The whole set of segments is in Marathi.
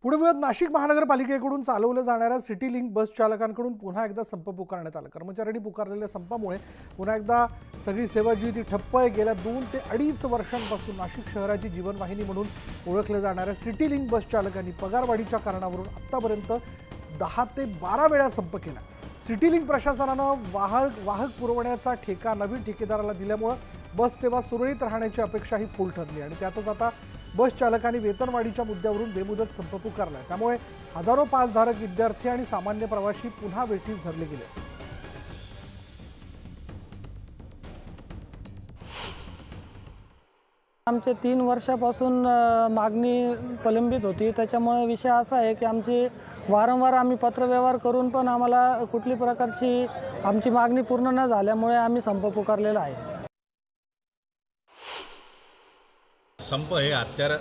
पुणे विभागात नाशिक महानगरपालिकेकडून चालवल्या जाणाऱ्या सिटी लिंक बस चालकांकडून पुन्हा एकदा संप पुकारण्यात आला। कर्मचाऱ्यांनी पुकारलेल्या संपामुळे पुन्हा एकदा सगळी सेवा जी ती ठप्प आहे। गेल्या 2 ते 2.5 वर्षांपासून नाशिक शहराची जीवनवाहिनी म्हणून ओळखल्या जाणाऱ्या सिटी लिंक बस चालकांनी पगारवाढीच्या कारणावरून आतापर्यंत 10 ते 12 वेळा संप केला। सिटी लिंक प्रशासनानं वाहक पुरवण्याचा ठेका नवीन ठेकेदाराला दिल्यामुळे बस सेवा सुरळीत राहण्याची अपेक्षा ही फूल ठरली आणि त्यातच आता बस चालकांनी वेतनवाढीच्या मुद्द्यावरून बेमुदत संप पुकारला। त्यामुळे हजारो पासधारक, विद्यार्थी आणि सामान्य प्रवासी पुन्हा वेठीस धरले गेले। आमचे 3 वर्षापासून मागणी प्रलंबित होती। त्याच्यामुळे विषय असा आहे की आमची वारंवार आम्ही पत्रव्यवहार करून पण आम्हाला कुठली प्रकारची आमची मागणी पूर्ण न झाल्यामुळे आम्ही संप पुकारलेला आहे। संप हे हत्यार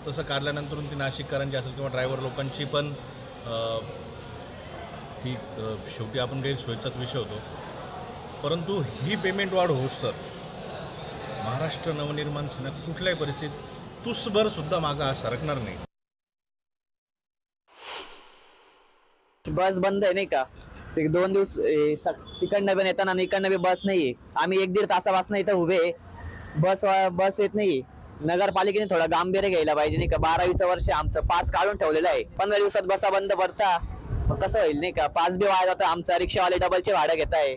तसं काढल्यानंतर ती नाशिककरांची असेल किंवा ड्रायव्हर लोकांची पण ती शेवटी आपण काही सोयीचाच विषय होतो। परंतु ही पेमेंट वाढ होऊस तर महाराष्ट्र नवनिर्माण सेना कुठल्याही परिस्थितीत तुसभर सुद्धा मागे सरकणार नाही। बस बंद आहे नाही का, 2 दिवस तिकडनं पण येताना आणि इकडनं बी बस नाही। आम्ही 1-1.5 तासापासून इथं उभे, बस येत नाही। नगरपालिकेने थोडा गांभीर्य घ्यायला पाहिजे नाही का। 12वीचं वर्ष आमचं पास काढून ठेवलेलं आहे। 15 दिवसात बसा बंद पडता, कसं होईल नाही का। पास बी वाया जातं आमचा, रिक्षावाले डबलचे भाडं घेत आहे।